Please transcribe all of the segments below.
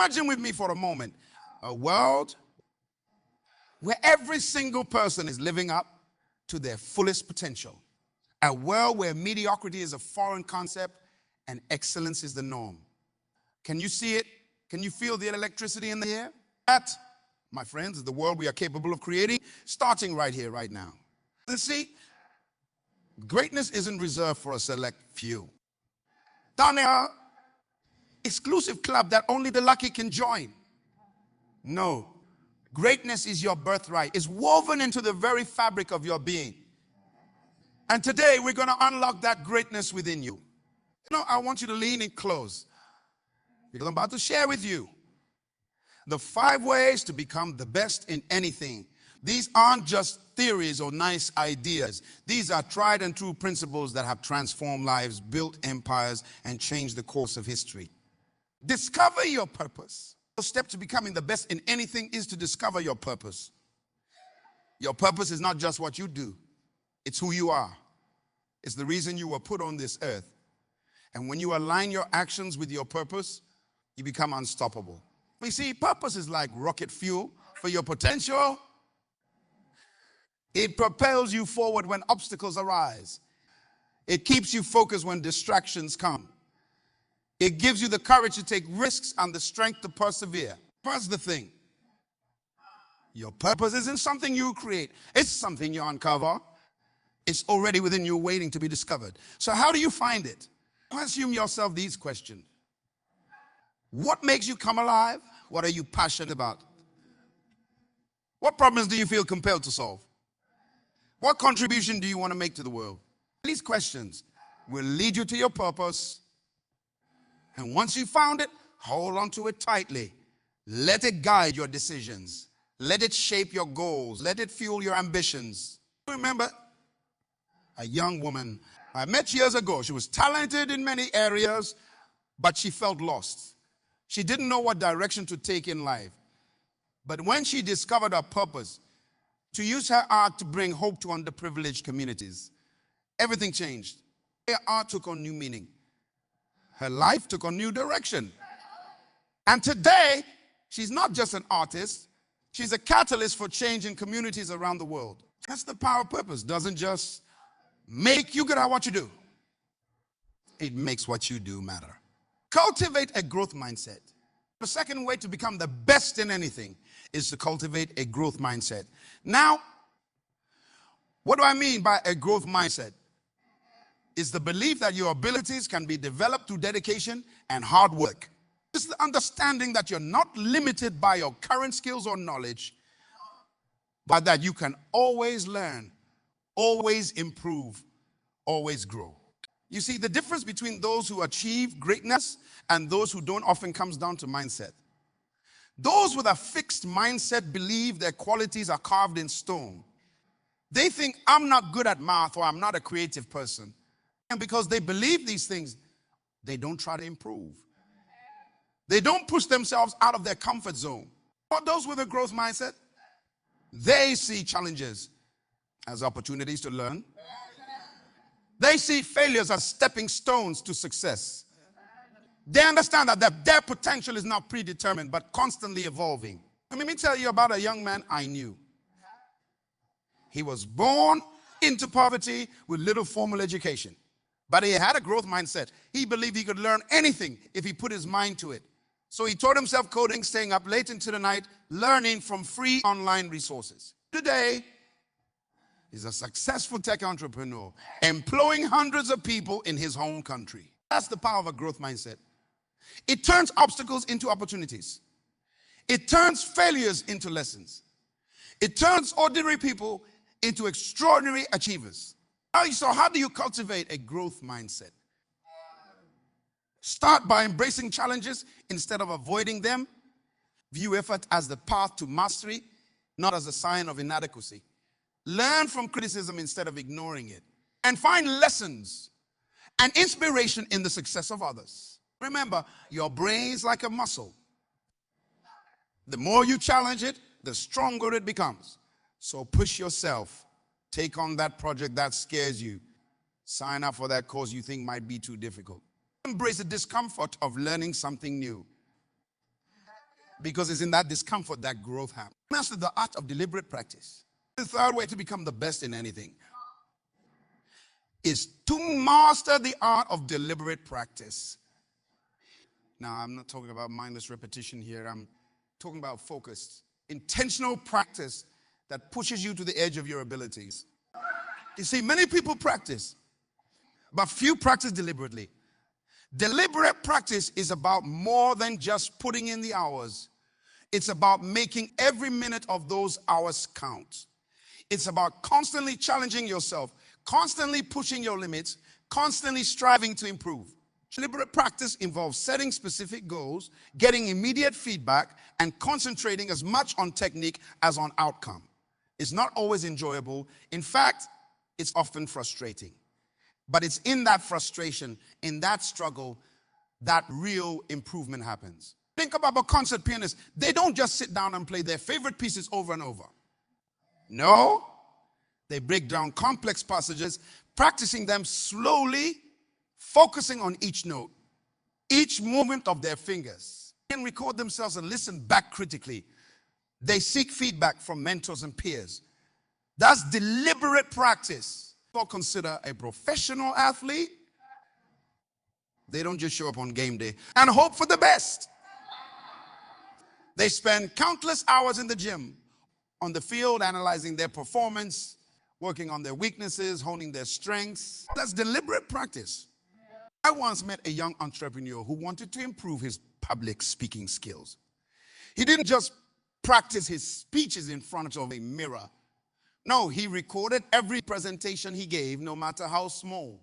Imagine with me for a moment a world where every single person is living up to their fullest potential. A world where mediocrity is a foreign concept and excellence is the norm. Can you see it? Can you feel the electricity in the air? That, my friends, is the world we are capable of creating, starting right here, right now. You see, greatness isn't reserved for a select few. Down there, exclusive club that only the lucky can join. No. Greatness is your birthright. It's woven into the very fabric of your being. And today we're going to unlock that greatness within you. I want you to lean in close, because I'm about to share with you the 5 ways to become the best in anything. These aren't just theories or nice ideas. These are tried and true principles that have transformed lives, built empires, and changed the course of history. Discover your purpose. The step to becoming the best in anything is to discover your purpose. Your purpose is not just what you do. It's who you are. It's the reason you were put on this earth. And when you align your actions with your purpose, you become unstoppable. You see, purpose is like rocket fuel for your potential. It propels you forward when obstacles arise. It keeps you focused when distractions come. It gives you the courage to take risks and the strength to persevere. Here's the thing. Your purpose isn't something you create. It's something you uncover. It's already within you, waiting to be discovered. So how do you find it? Ask yourself these questions. What makes you come alive? What are you passionate about? What problems do you feel compelled to solve? What contribution do you want to make to the world? These questions will lead you to your purpose. And once you found it, hold on to it tightly. Let it guide your decisions. Let it shape your goals. Let it fuel your ambitions. Remember a young woman I met years ago. She was talented in many areas, but she felt lost. She didn't know what direction to take in life. But when she discovered her purpose, to use her art to bring hope to underprivileged communities, everything changed. Her art took on new meaning. Her life took on new direction. And today, she's not just an artist. She's a catalyst for change in communities around the world. That's the power of purpose. Doesn't just make you good at what you do. It makes what you do matter. Cultivate a growth mindset. The second way to become the best in anything is to cultivate a growth mindset. Now, what do I mean by a growth mindset? It's the belief that your abilities can be developed through dedication and hard work. It's the understanding that you're not limited by your current skills or knowledge, but that you can always learn, always improve, always grow. You see, the difference between those who achieve greatness and those who don't often comes down to mindset. Those with a fixed mindset believe their qualities are carved in stone. They think, I'm not good at math, or I'm not a creative person. And because they believe these things, they don't try to improve. They don't push themselves out of their comfort zone. But those with a growth mindset, they see challenges as opportunities to learn. They see failures as stepping stones to success. They understand that their potential is not predetermined, but constantly evolving. Let me tell you about a young man I knew. He was born into poverty with little formal education, but he had a growth mindset. He believed he could learn anything if he put his mind to it. So he taught himself coding, staying up late into the night, learning from free online resources. Today, he's a successful tech entrepreneur, employing hundreds of people in his home country. That's the power of a growth mindset. It turns obstacles into opportunities. It turns failures into lessons. It turns ordinary people into extraordinary achievers. So how do you cultivate a growth mindset? Start by embracing challenges instead of avoiding them. View effort as the path to mastery, not as a sign of inadequacy. Learn from criticism instead of ignoring it. And find lessons and inspiration in the success of others. Remember, your brain's like a muscle. The more you challenge it, the stronger it becomes. So push yourself. Take on that project that scares you. Sign up for that course you think might be too difficult. Embrace the discomfort of learning something new. Because it's in that discomfort that growth happens. Master the art of deliberate practice. The third way to become the best in anything is to master the art of deliberate practice. Now, I'm not talking about mindless repetition here. I'm talking about focused, intentional practice that pushes you to the edge of your abilities. You see, many people practice, but few practice deliberately. Deliberate practice is about more than just putting in the hours. It's about making every minute of those hours count. It's about constantly challenging yourself, constantly pushing your limits, constantly striving to improve. Deliberate practice involves setting specific goals, getting immediate feedback, and concentrating as much on technique as on outcome. It's not always enjoyable. In fact, it's often frustrating. But it's in that frustration, in that struggle, that real improvement happens. Think about a concert pianist. They don't just sit down and play their favorite pieces over and over. No, they break down complex passages, practicing them slowly, focusing on each note, each movement of their fingers. They can record themselves and listen back critically. They seek feedback from mentors and peers. That's deliberate practice. People consider a professional athlete. They don't just show up on game day and hope for the best. They spend countless hours in the gym, on the field, analyzing their performance, working on their weaknesses, honing their strengths. That's deliberate practice. I once met a young entrepreneur who wanted to improve his public speaking skills. He didn't just practice his speeches in front of a mirror. No, he recorded every presentation he gave, no matter how small.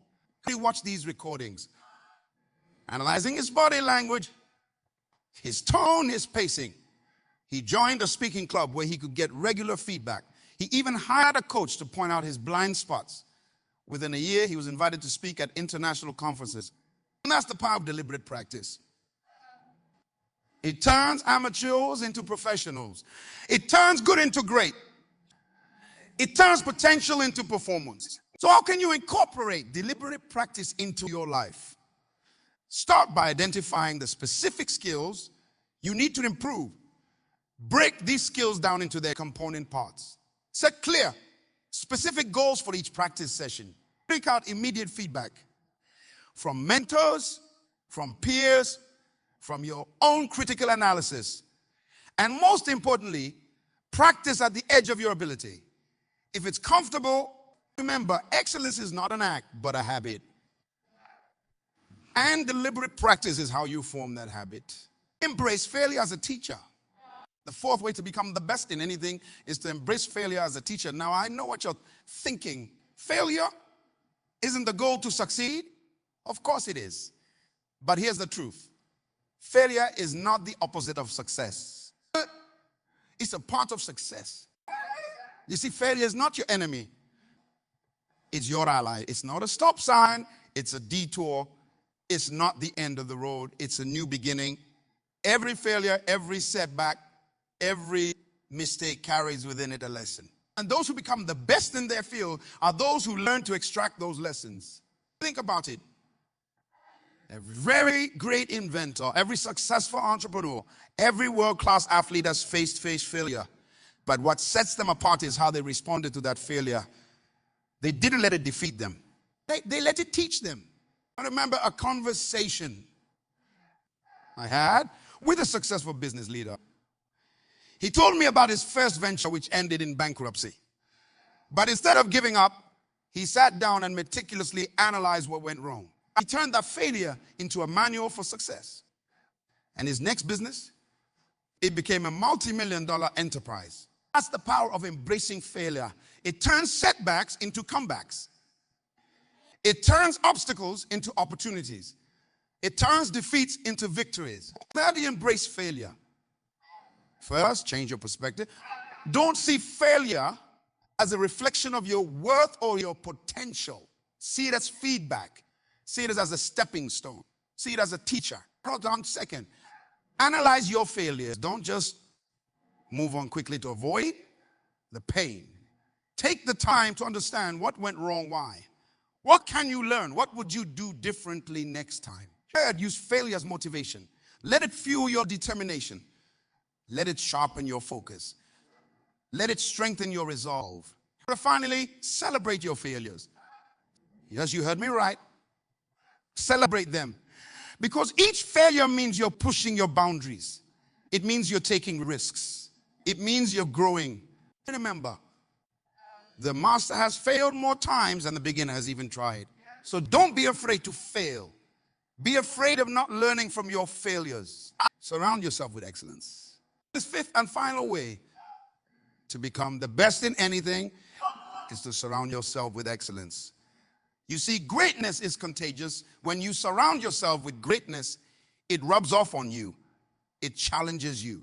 He watched these recordings, analyzing his body language, his tone, his pacing. He joined a speaking club where he could get regular feedback. He even hired a coach to point out his blind spots. Within a year, he was invited to speak at international conferences. And that's the power of deliberate practice. It turns amateurs into professionals. It turns good into great. It turns potential into performance. So how can you incorporate deliberate practice into your life? Start by identifying the specific skills you need to improve. Break these skills down into their component parts. Set clear, specific goals for each practice session. Pick out immediate feedback from mentors, from peers, from your own critical analysis. And most importantly, practice at the edge of your ability. If it's comfortable, remember, excellence is not an act, but a habit. And deliberate practice is how you form that habit. Embrace failure as a teacher. The fourth way to become the best in anything is to embrace failure as a teacher. Now, I know what you're thinking. Failure isn't the goal to succeed? Of course it is. But here's the truth. Failure is not the opposite of success. It's a part of success. You see, failure is not your enemy. It's your ally. It's not a stop sign. It's a detour. It's not the end of the road. It's a new beginning. Every failure, every setback, every mistake carries within it a lesson. And those who become the best in their field are those who learn to extract those lessons. Think about it. Every very great inventor, every successful entrepreneur, every world-class athlete has faced failure. But what sets them apart is how they responded to that failure. They didn't let it defeat them. They let it teach them. I remember a conversation I had with a successful business leader. He told me about his first venture, which ended in bankruptcy. But instead of giving up, he sat down and meticulously analyzed what went wrong. He turned that failure into a manual for success. And his next business, it became a multi-million-dollar enterprise. That's the power of embracing failure. It turns setbacks into comebacks. It turns obstacles into opportunities. It turns defeats into victories. How do you embrace failure? First, change your perspective. Don't see failure as a reflection of your worth or your potential. See it as feedback. See it as a stepping stone. See it as a teacher. Hold on a second. Analyze your failures. Don't just move on quickly to avoid the pain. Take the time to understand what went wrong, why. What can you learn? What would you do differently next time? Third, use failure as motivation. Let it fuel your determination. Let it sharpen your focus. Let it strengthen your resolve. But finally, celebrate your failures. Yes, you heard me right. Celebrate them. Because each failure means you're pushing your boundaries. It means you're taking risks. It means you're growing. Remember, the master has failed more times than the beginner has even tried. So don't be afraid to fail. Be afraid of not learning from your failures. Surround yourself with excellence. This fifth and final way to become the best in anything is to surround yourself with excellence. You see, greatness is contagious. When you surround yourself with greatness, it rubs off on you. It challenges you.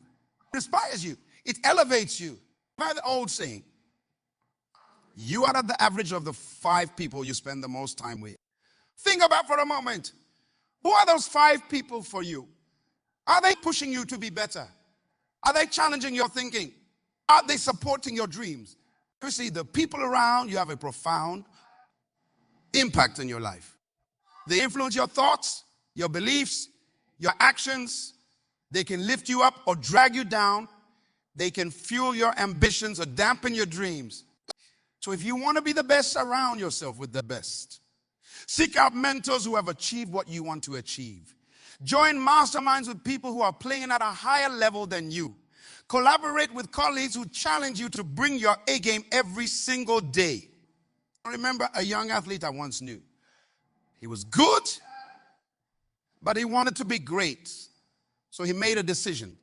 It inspires you. It elevates you. By the old saying, you are the average of the 5 people you spend the most time with. Think about for a moment. Who are those 5 people for you? Are they pushing you to be better? Are they challenging your thinking? Are they supporting your dreams? You see, the people around you have a profound impact in your life. They influence your thoughts, your beliefs, your actions. They can lift you up or drag you down. They can fuel your ambitions or dampen your dreams. So if you want to be the best, surround yourself with the best. Seek out mentors who have achieved what you want to achieve. Join masterminds with people who are playing at a higher level than you. Collaborate with colleagues who challenge you to bring your A game every single day. I remember a young athlete I once knew. He was good, but he wanted to be great. So he made a decision.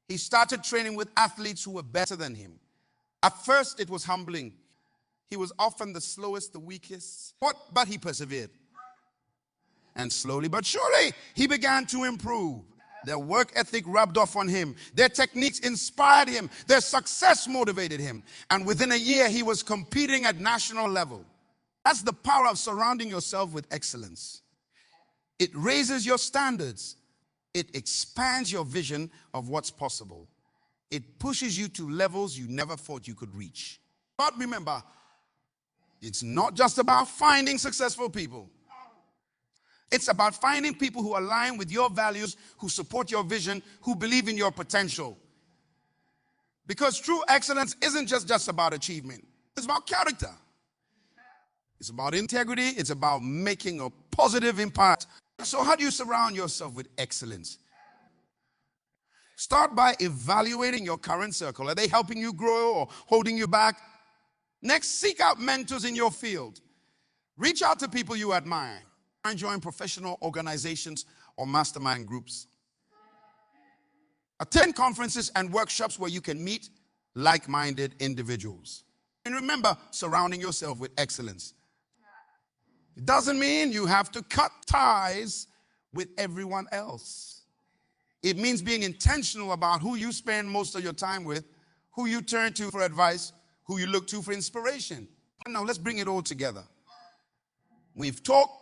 He started training with athletes who were better than him. At first, it was humbling. He was often the slowest, the weakest, but he persevered. And slowly but surely, he began to improve. Their work ethic rubbed off on him. Their techniques inspired him. Their success motivated him. And within a year, he was competing at national level. That's the power of surrounding yourself with excellence. It raises your standards. It expands your vision of what's possible. It pushes you to levels you never thought you could reach. But remember, it's not just about finding successful people. It's about finding people who align with your values, who support your vision, who believe in your potential. Because true excellence isn't just about achievement. It's about character. It's about integrity. It's about making a positive impact. So how do you surround yourself with excellence? Start by evaluating your current circle. Are they helping you grow or holding you back? Next, seek out mentors in your field. Reach out to people you admire. And join professional organizations or mastermind groups. Attend conferences and workshops where you can meet like-minded individuals. And remember, surrounding yourself with excellence. It doesn't mean you have to cut ties with everyone else. It means being intentional about who you spend most of your time with, who you turn to for advice, who you look to for inspiration. Now let's bring it all together. We've talked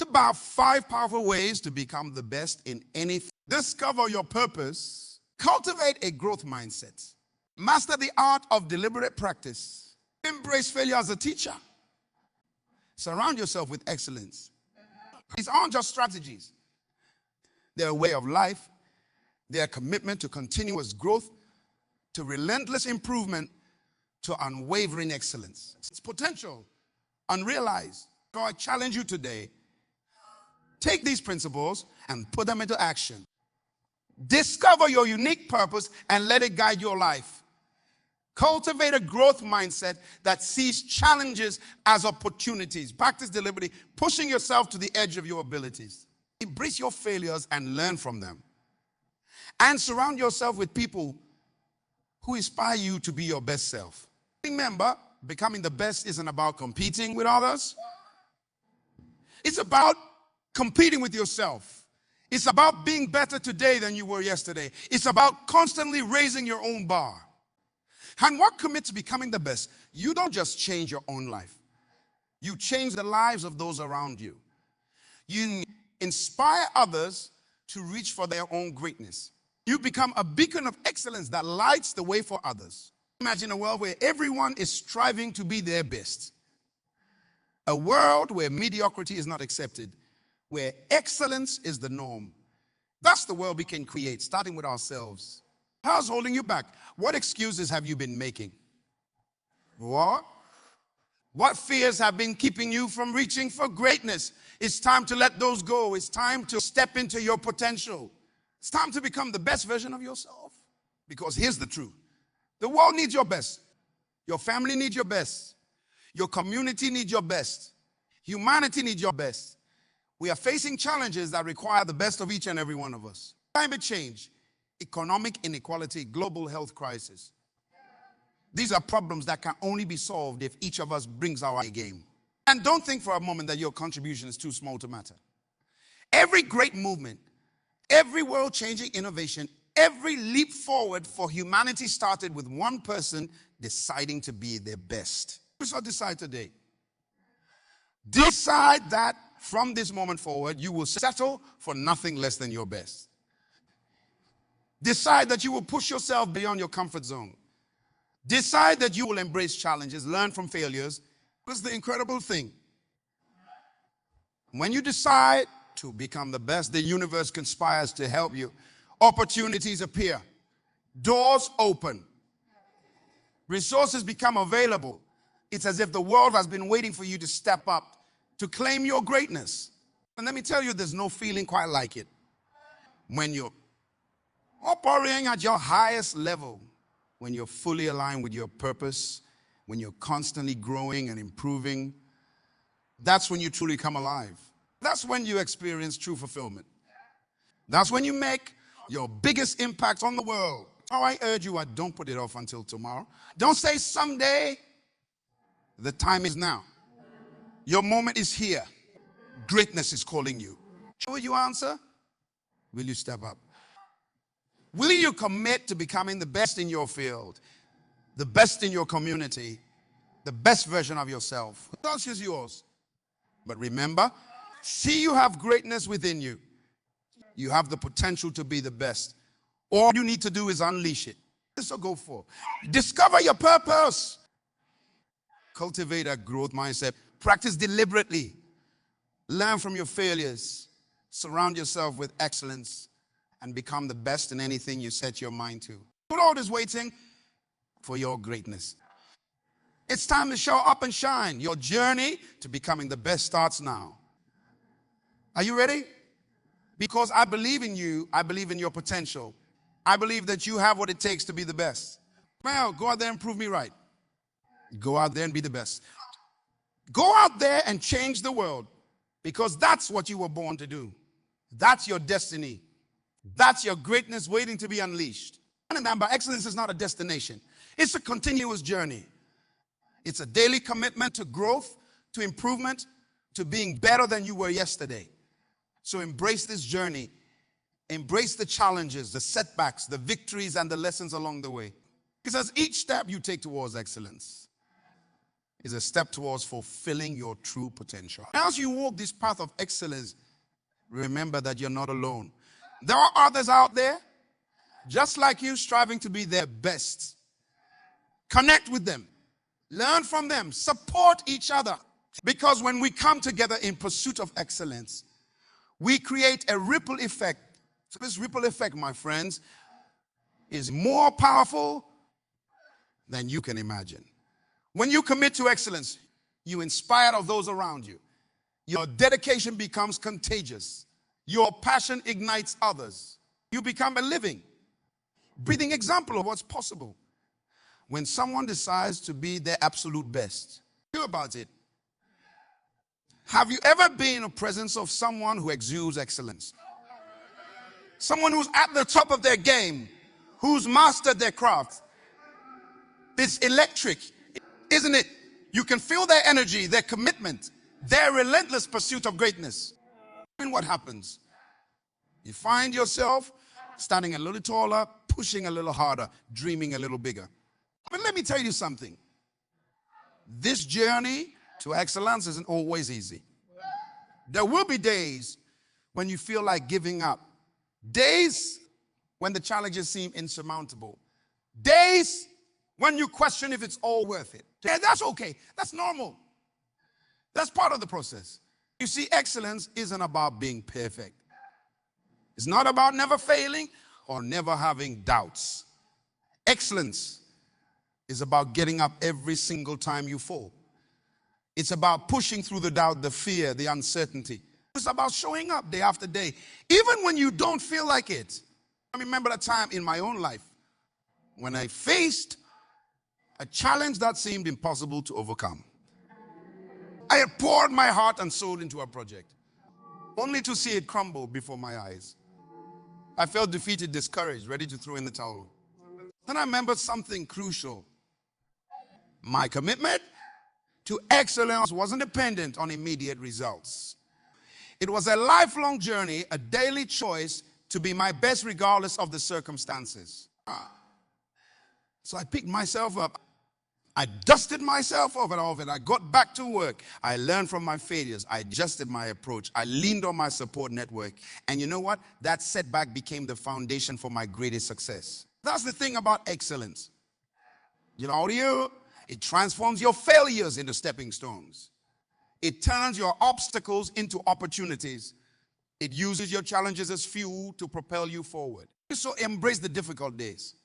about 5 powerful ways to become the best in anything. Discover your purpose. Cultivate a growth mindset. Master the art of deliberate practice. Embrace failure as a teacher. Surround yourself with excellence. These aren't just strategies. They're a way of life. They're a commitment to continuous growth, to relentless improvement, to unwavering excellence. It's potential, unrealized. So I challenge you today. Take these principles and put them into action. Discover your unique purpose and let it guide your life. Cultivate a growth mindset that sees challenges as opportunities. Practice deliberately, pushing yourself to the edge of your abilities. Embrace your failures and learn from them. And surround yourself with people who inspire you to be your best self. Remember, becoming the best isn't about competing with others. It's about competing with yourself. It's about being better today than you were yesterday. It's about constantly raising your own bar. And what commits to becoming the best? You don't just change your own life. You change the lives of those around you. You inspire others to reach for their own greatness. You become a beacon of excellence that lights the way for others. Imagine a world where everyone is striving to be their best. A world where mediocrity is not accepted, where excellence is the norm. That's the world we can create, starting with ourselves. How's holding you back? What excuses have you been making? What? What fears have been keeping you from reaching for greatness? It's time to let those go. It's time to step into your potential. It's time to become the best version of yourself. Because here's the truth. The world needs your best. Your family needs your best. Your community needs your best. Humanity needs your best. We are facing challenges that require the best of each and every one of us. Climate change, economic inequality, global health crisis. These are problems that can only be solved if each of us brings our A game. And don't think for a moment that your contribution is too small to matter. Every great movement, every world-changing innovation, every leap forward for humanity started with one person deciding to be their best. So decide today. Decide that from this moment forward, you will settle for nothing less than your best. Decide that you will push yourself beyond your comfort zone. Decide that you will embrace challenges, learn from failures. That's the incredible thing. When you decide to become the best, the universe conspires to help you. Opportunities appear. Doors open. Resources become available. It's as if the world has been waiting for you to step up, to claim your greatness. And let me tell you, there's no feeling quite like it. When you're operating at your highest level, when you're fully aligned with your purpose, when you're constantly growing and improving, that's when you truly come alive. That's when you experience true fulfillment. That's when you make your biggest impact on the world. Oh, I urge you, don't put it off until tomorrow. Don't say someday. The time is now. Your moment is here. Greatness is calling you. Will you answer? Will you step up? Will you commit to becoming the best in your field, the best in your community, the best version of yourself? That's just yours. But remember, see you have greatness within you. You have the potential to be the best. All you need to do is unleash it. So go for. Discover your purpose. Cultivate a growth mindset. Practice deliberately. Learn from your failures. Surround yourself with excellence and become the best in anything you set your mind to. The Lord is waiting for your greatness. It's time to show up and shine. Your journey to becoming the best starts now. Are you ready? Because I believe in you. I believe in your potential. I believe that you have what it takes to be the best. Well, go out there and prove me right. Go out there and be the best. Go out there and change the world, because that's what you were born to do. That's your destiny. That's your greatness waiting to be unleashed. And remember, excellence is not a destination. It's a continuous journey. It's a daily commitment to growth, to improvement, to being better than you were yesterday. So embrace this journey. Embrace the challenges, the setbacks, the victories, and the lessons along the way. Because each step you take towards excellence is a step towards fulfilling your true potential. As you walk this path of excellence, remember that you're not alone. There are others out there, just like you, striving to be their best. Connect with them. Learn from them. Support each other. Because when we come together in pursuit of excellence, we create a ripple effect. So this ripple effect, my friends, is more powerful than you can imagine. When you commit to excellence, you inspire those around you. Your dedication becomes contagious. Your passion ignites others. You become a living, breathing example of what's possible when someone decides to be their absolute best. Think about it. Have you ever been in the presence of someone who exudes excellence? Someone who's at the top of their game, who's mastered their craft. It's electric, isn't it? You can feel their energy, their commitment, their relentless pursuit of greatness. And what happens? You find yourself standing a little taller, pushing a little harder, dreaming a little bigger. But let me tell you something. This journey to excellence isn't always easy. There will be days when you feel like giving up. Days when the challenges seem insurmountable. Days when you question if it's all worth it. Yeah, that's okay. That's normal. That's part of the process. You see, excellence isn't about being perfect. It's not about never failing or never having doubts. Excellence is about getting up every single time you fall. It's about pushing through the doubt, the fear, the uncertainty. It's about showing up day after day, even when you don't feel like it. I remember a time in my own life when I faced a challenge that seemed impossible to overcome. I had poured my heart and soul into a project, only to see it crumble before my eyes. I felt defeated, discouraged, ready to throw in the towel. Then I remembered something crucial. My commitment to excellence wasn't dependent on immediate results. It was a lifelong journey, a daily choice to be my best regardless of the circumstances. So I picked myself up. I dusted myself off and off, and I got back to work. I learned from my failures. I adjusted my approach. I leaned on my support network. And you know what? That setback became the foundation for my greatest success. That's the thing about excellence. You know, it transforms your failures into stepping stones. It turns your obstacles into opportunities. It uses your challenges as fuel to propel you forward. So embrace the difficult days.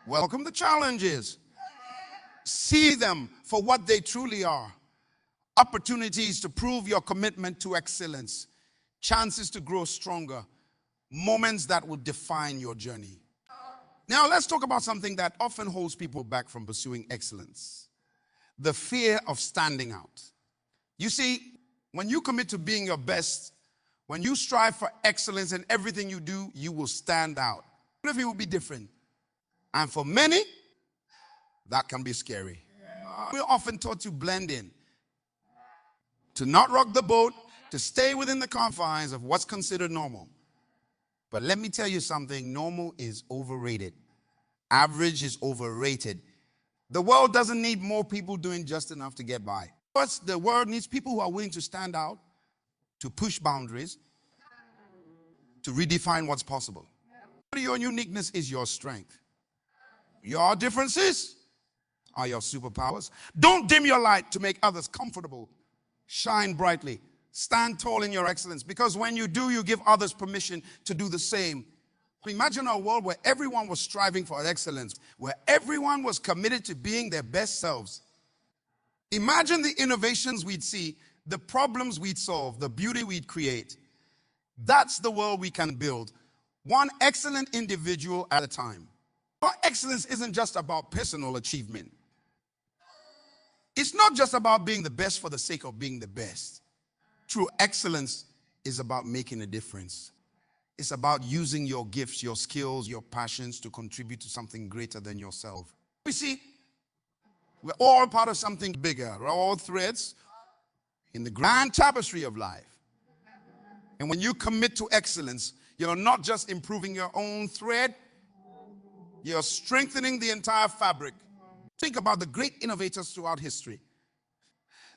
Welcome the challenges. See them for what they truly are. Opportunities to prove your commitment to excellence. Chances to grow stronger. Moments that will define your journey. Now let's talk about something that often holds people back from pursuing excellence. The fear of standing out. You see, when you commit to being your best, when you strive for excellence in everything you do, you will stand out. What if it will be different? And for many, that can be scary. We're often taught to blend in, to not rock the boat, to stay within the confines of what's considered normal. But let me tell you something, normal is overrated. Average is overrated. The world doesn't need more people doing just enough to get by. But the world needs people who are willing to stand out, to push boundaries, to redefine what's possible. Your uniqueness is your strength. Your differences are your superpowers. Don't dim your light to make others comfortable. Shine brightly. Stand tall in your excellence, because when you do, you give others permission to do the same. Imagine a world where everyone was striving for excellence, where everyone was committed to being their best selves. Imagine the innovations we'd see, the problems we'd solve, the beauty we'd create. That's the world we can build, one excellent individual at a time. Our excellence isn't just about personal achievement. It's not just about being the best for the sake of being the best. True excellence is about making a difference. It's about using your gifts, your skills, your passions to contribute to something greater than yourself. You see, we're all part of something bigger. We're all threads in the grand tapestry of life. And when you commit to excellence, you're not just improving your own thread, you're strengthening the entire fabric. Think about the great innovators throughout history.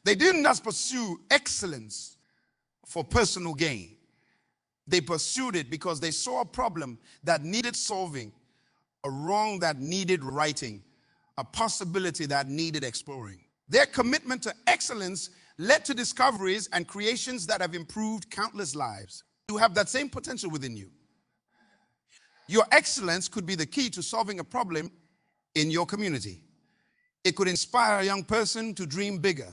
They didn't just pursue excellence for personal gain. They pursued it because they saw a problem that needed solving, a wrong that needed righting, a possibility that needed exploring. Their commitment to excellence led to discoveries and creations that have improved countless lives. You have that same potential within you. Your excellence could be the key to solving a problem in your community. It could inspire a young person to dream bigger.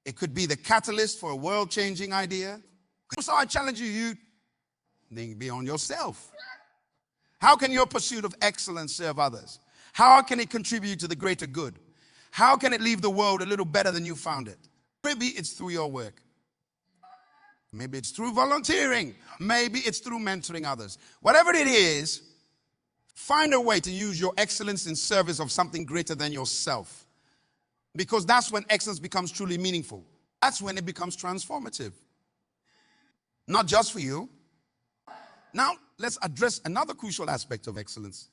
It could be the catalyst for a world-changing idea. So I challenge you, think beyond yourself. How can your pursuit of excellence serve others? How can it contribute to the greater good? How can it leave the world a little better than you found it? Maybe it's through your work. Maybe it's through volunteering. Maybe it's through mentoring others. Whatever it is, find a way to use your excellence in service of something greater than yourself. Because that's when excellence becomes truly meaningful. That's when it becomes transformative. Not just for you. Now, let's address another crucial aspect of excellence.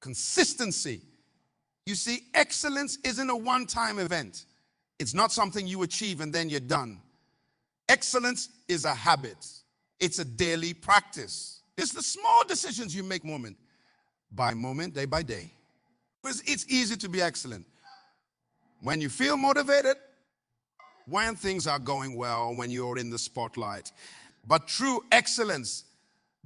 Consistency. You see, excellence isn't a one-time event. It's not something you achieve and then you're done. Excellence is a habit. It's a daily practice. It's the small decisions you make moment by moment, day by day. Because it's easy to be excellent when you feel motivated, when things are going well, when you're in the spotlight. But true excellence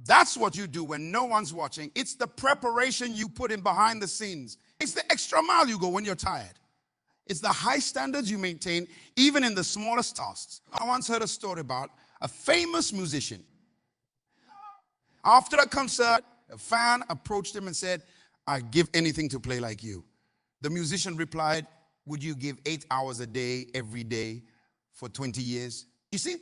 That's what you do when no one's watching. It's the preparation you put in behind the scenes. It's the extra mile you go when you're tired. It's the high standards you maintain even in the smallest tasks. I once heard a story about a famous musician. After a concert, a fan approached him and said, "I'd give anything to play like you." The musician replied, "Would you give 8 hours a day, every day, for 20 years? You see,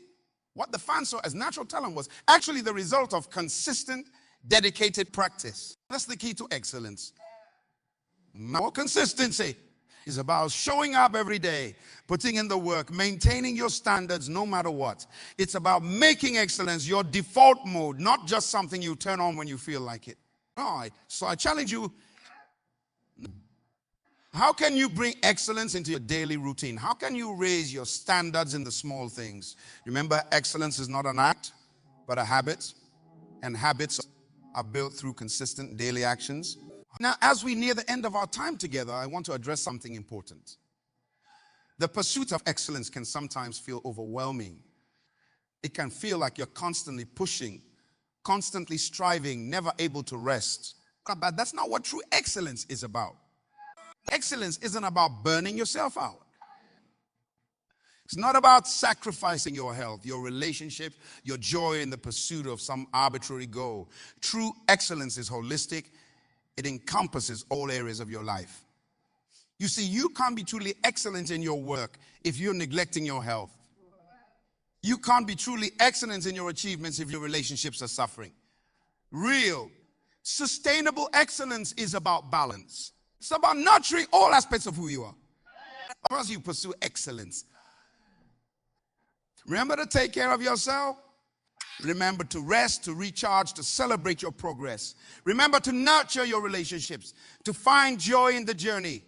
what the fan saw as natural talent was actually the result of consistent, dedicated practice. That's the key to excellence. More consistency is about showing up every day, putting in the work, maintaining your standards no matter what. It's about making excellence your default mode, not just something you turn on when you feel like it. All right, so I challenge you. How can you bring excellence into your daily routine? How can you raise your standards in the small things? Remember, excellence is not an act, but a habit. And habits are built through consistent daily actions. Now, as we near the end of our time together, I want to address something important. The pursuit of excellence can sometimes feel overwhelming. It can feel like you're constantly pushing, constantly striving, never able to rest. But that's not what true excellence is about. Excellence isn't about burning yourself out. It's not about sacrificing your health, your relationship, your joy in the pursuit of some arbitrary goal. True excellence is holistic. It encompasses all areas of your life. You see, you can't be truly excellent in your work if you're neglecting your health. You can't be truly excellent in your achievements if your relationships are suffering. Real, sustainable excellence is about balance. It's about nurturing all aspects of who you are. As you pursue excellence, remember to take care of yourself. Remember to rest, to recharge, to celebrate your progress. Remember to nurture your relationships, to find joy in the journey.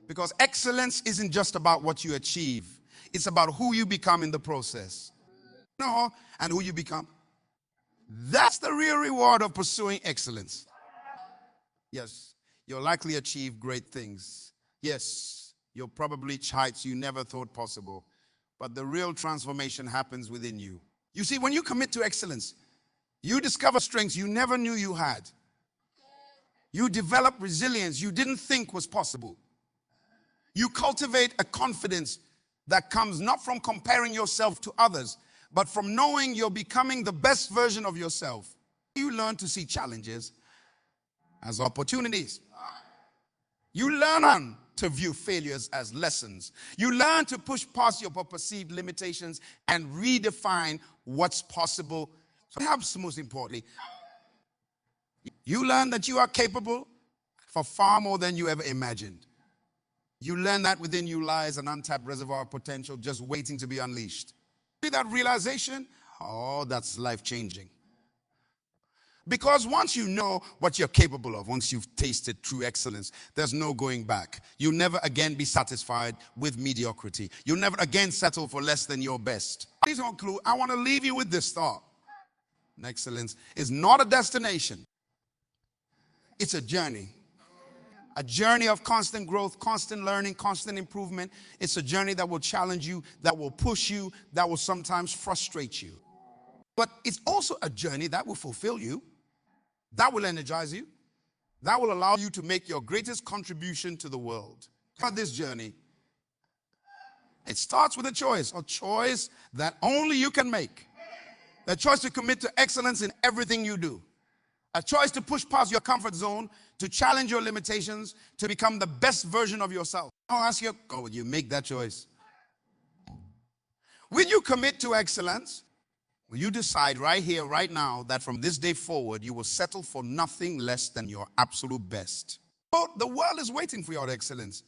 Because excellence isn't just about what you achieve. It's about who you become in the process. No, and who you become. That's the real reward of pursuing excellence. Yes. You'll likely achieve great things. Yes, you'll probably reach heights you never thought possible. But the real transformation happens within you. You see, when you commit to excellence, you discover strengths you never knew you had. You develop resilience you didn't think was possible. You cultivate a confidence that comes not from comparing yourself to others, but from knowing you're becoming the best version of yourself. You learn to see challenges as opportunities. You learn to view failures as lessons. You learn to push past your perceived limitations and redefine what's possible. Perhaps most importantly, you learn that you are capable for far more than you ever imagined. You learn that within you lies an untapped reservoir of potential just waiting to be unleashed. See that realization? Oh, that's life-changing. Because once you know what you're capable of, once you've tasted true excellence, there's no going back. You'll never again be satisfied with mediocrity. You'll never again settle for less than your best. Please conclude. I want to leave you with this thought. Excellence is not a destination. It's a journey. A journey of constant growth, constant learning, constant improvement. It's a journey that will challenge you, that will push you, that will sometimes frustrate you. But it's also a journey that will fulfill you. That will energize you. That will allow you to make your greatest contribution to the world. But this journey, it starts with a choice that only you can make. A choice to commit to excellence in everything you do. A choice to push past your comfort zone, to challenge your limitations, to become the best version of yourself. I'll ask you, will you make that choice? Will you commit to excellence? Will you decide right here, right now, that from this day forward, you will settle for nothing less than your absolute best? Oh, the world is waiting for your excellence.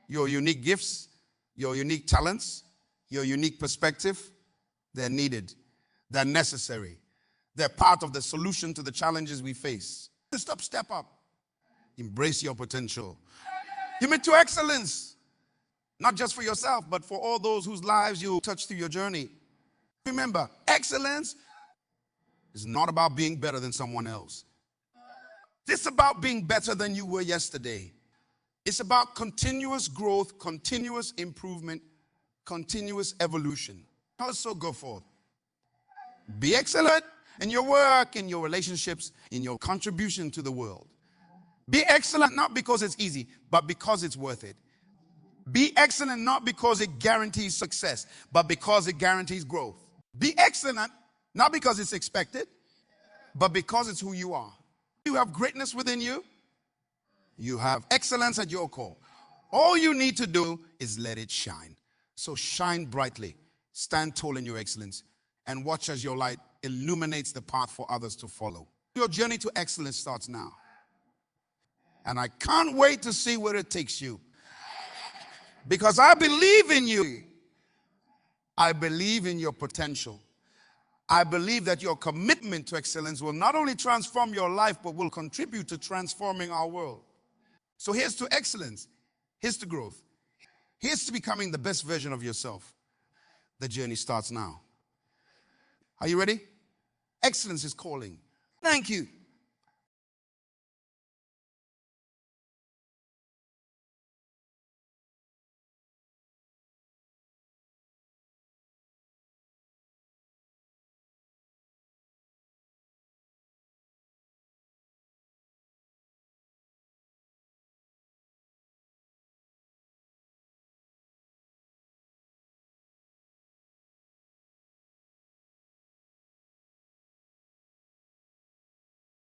Your unique gifts, your unique talents, your unique perspective, they're needed. They're necessary. They're part of the solution to the challenges we face. Step up. Embrace your potential. Commit to excellence. Not just for yourself, but for all those whose lives you touch through your journey. Remember, excellence is not about being better than someone else. It's about being better than you were yesterday. It's about continuous growth, continuous improvement, continuous evolution. Also go forth. Be excellent in your work, in your relationships, in your contribution to the world. Be excellent not because it's easy, but because it's worth it. Be excellent not because it guarantees success, but because it guarantees growth. Be excellent not because it's expected, but because it's who you are. You have greatness within you. You have excellence at your core. All you need to do is let it shine. So shine brightly. Stand tall in your excellence and watch as your light illuminates the path for others to follow. Your journey to excellence starts now. And I can't wait to see where it takes you. Because I believe in you. I believe in your potential. I believe that your commitment to excellence will not only transform your life, but will contribute to transforming our world. So here's to excellence. Here's to growth. Here's to becoming the best version of yourself. The journey starts now. Are you ready? Excellence is calling. Thank you.